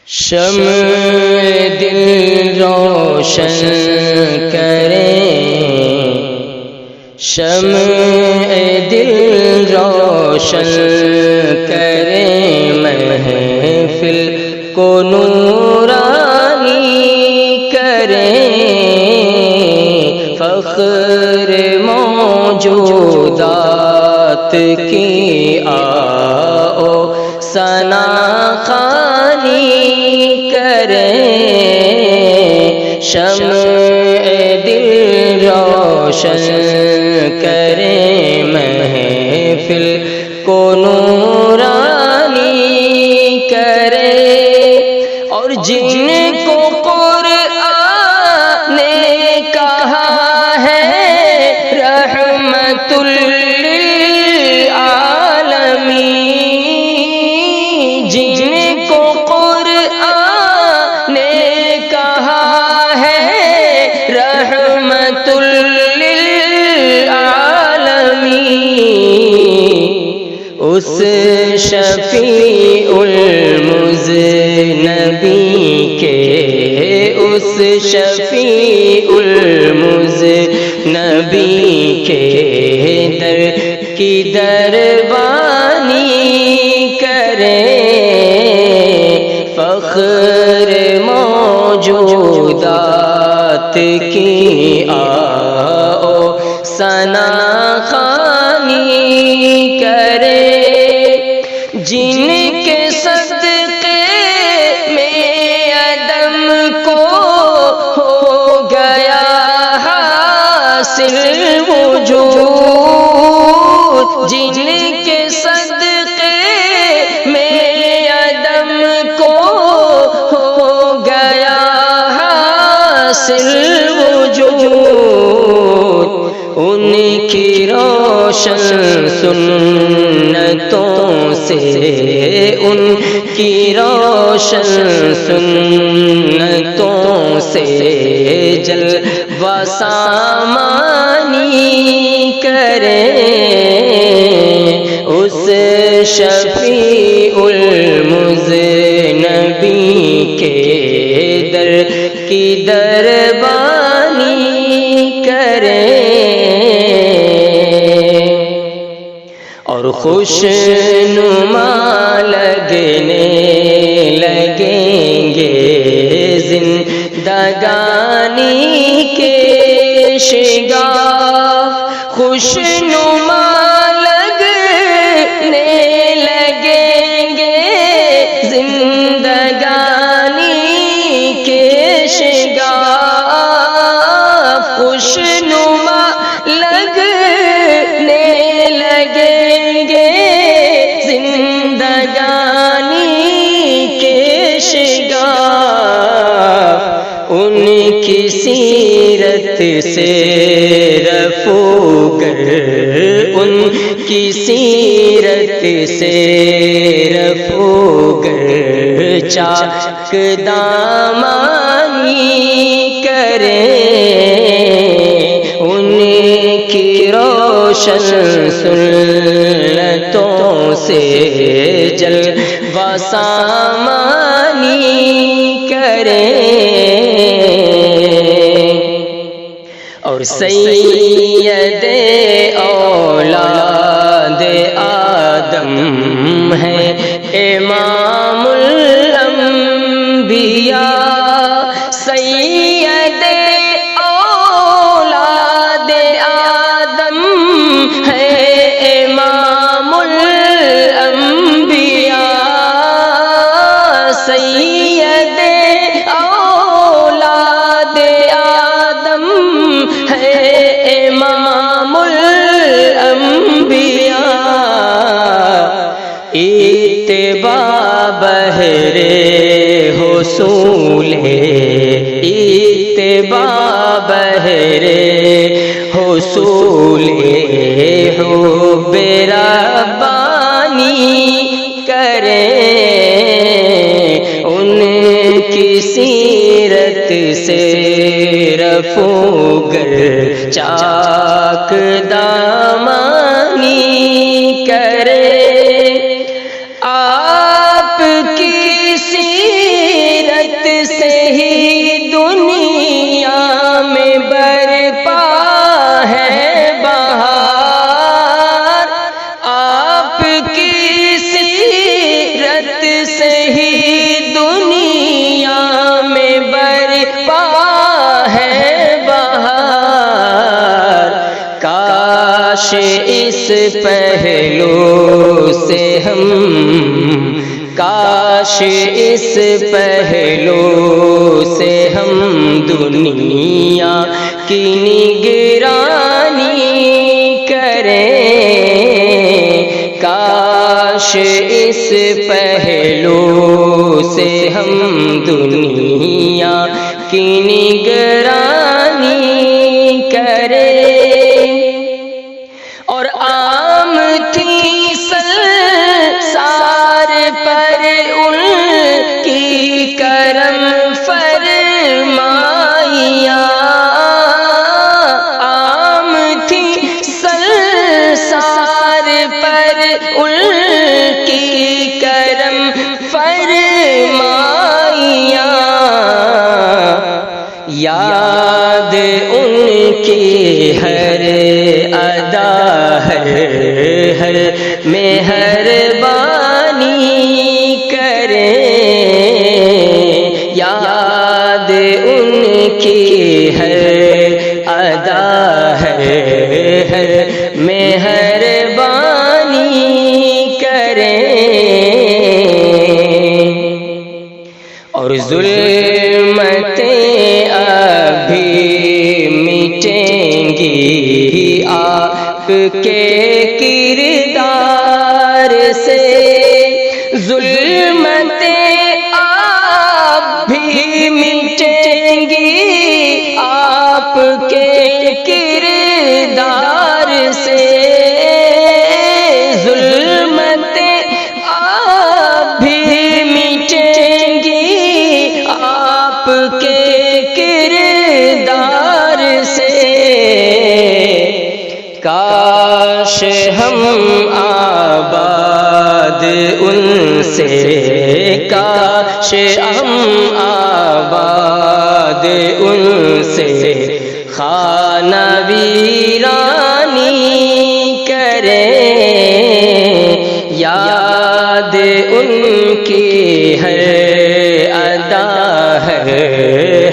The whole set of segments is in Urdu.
شمع دل روشن کریں، شمع دل روشن کریں، محفل کو نورانی کریں، فخر موجودات کی آؤ ثنا خوانی کریں، شمع دل روشن کریں، محفل کو نورانی کریں، اور جن کو قرآن نے کہا ہے رحمت للعالمین، جن کو قرآن نے کہا ہے رحمت للعالمین، اس شفیع المذنبین کے، اس شفیع المذنبین کے در کی دربانی کریں، فخر موجودات کی آؤ ثنا خوانی کریں، جن کے صدقے میں عدم کو ہو گیا حاصل وجود، جن کے صدقے میں عدم کو ہو گیا حاصل وجود، ان کی روشن سنتوں سے، ان کی روشن سنتوں سے جلوہ سامانی کریں، اس شفیع المذنبین کے در کی دربانی کریں، اور خوشنما لگنے لگیں گے زندگانی کے شگاف، خوشنما لگنے لگیں گے زندگانی کے شگاف، خوشنما لگنے لگیں گے زندگانی کے شگاف، ان کی سیرت سے رفوگر، ان کی سیرت سے رفوگر چاک دامانی کریں، ان کی روشن سنتوں سے جلوہ سامانی کریں، اور سید اولاد آدم ہے امام الانبیاء، سید اولاد آدم ہے امام الانبیاء، سید اولاد آدم ہے امام الانبیاء، اتباع بہر حصول ہے، اتباع بہر حصول حب ربانی کریں، ان کی سیرت سے رفوگر چاک دامانی کریں، آپ کی سیرت سے ہی دنیا میں برپا ہے بہار، آپ کی سیرت سے ہی دنیا میں برپا ہے بہار، کاش اس پہلو سے ہم، کاش اس پہلو سے ہم دنیا کی نگرانی کریں، کاش اس پہلو سے ہم دنیا کی نگرانی کریں، اور عام تھی سنسار پر ان کی کرم فرمائیاں، عام تھی سنسار پر ان کی کرم فرمائیاں، یاد ان کی ہر ادا ہر مہربانی کریں، یاد ان کی ہر ادا ہر مہربانی کریں، اور ظلمتیں ابھی مٹیں گی آپ کے کردار سے، ظلمتیں اب بھی مٹیں گی آپ کے کردار سے، ظلمتیں اب بھی مٹیں گی آپ کے کردار سے، کاش ہم آباد ان سے، کاش ہم آباد ان سے خانہ ویرانی کریں، یاد ان کی ہر ادا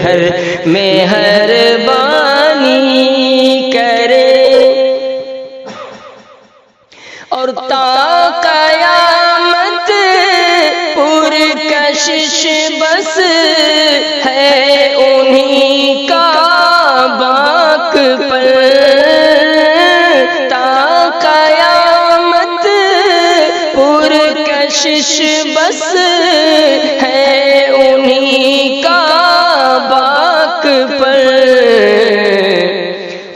ہر مہربانی کریں، اور تا قیامت پرکشش بس ہے انہی کا باک پر، تا قیامت پرکشش بس ہے انہی کا باک پر،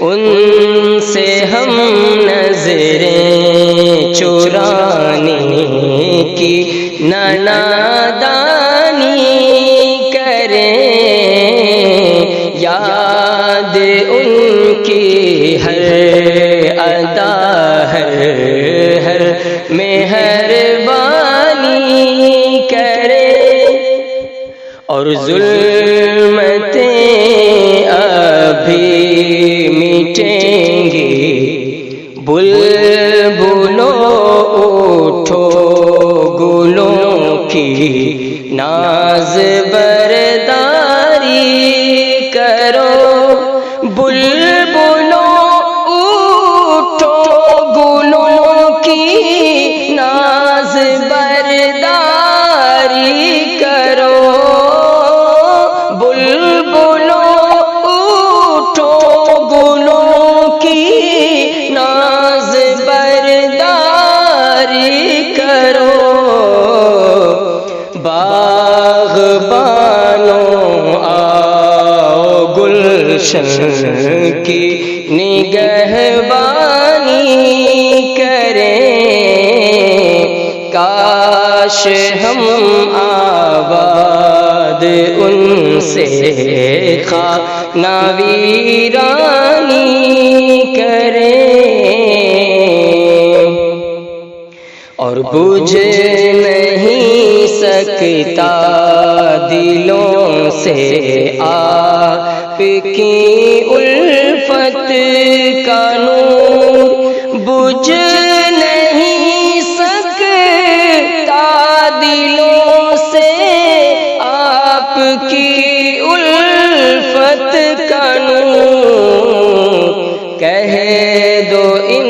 ان سے ہم نظریں چرانے کی نہ نادانی کریں، یاد ان کی ہر ادا ہر مہربانی کریں، اور ظلمتیں ابھی مٹیں گی، بلبلوں اٹھو گلوں کی ناز برداری کرو، بلبلوں اٹھو گلوں کی ناز برداری کرو، بلبلوں اٹھو گلوں کی ناز برداری کرو، باغبانوں آؤ گلشن کی نگہبانی کریں، کاش ہم آباد ان سے خانہ ویرانی کریں، اور بجھ نہیں سکتا دلوں سے آپ کی الفت کا نور بجھ نہیں سکتا دلوں سے آپ کی الفت کا نور کہہ دو ان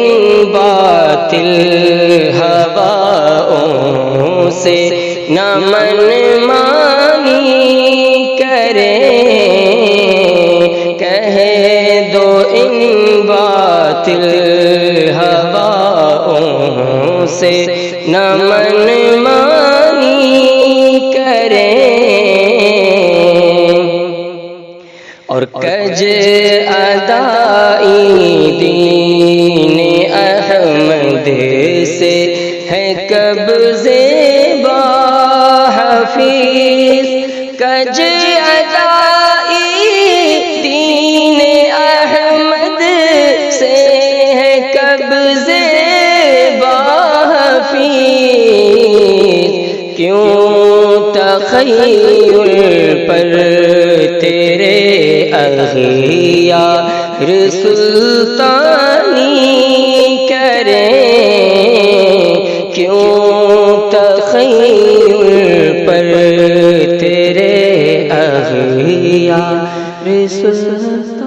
باطل ہواؤں سے نہ من مانی کریں کہہ دو ان باطل ہواؤں سے نہ من مانی کریں اور کج ادائی دین احمد سے ہے قبضے با حفیظ کج ادائی دین احمد سے ہے قبضے با حفیظ کیوں تخیل پر تیرے اغیار سلطانی کریں کیوں تخیل پر تیرے اغیار سلطانی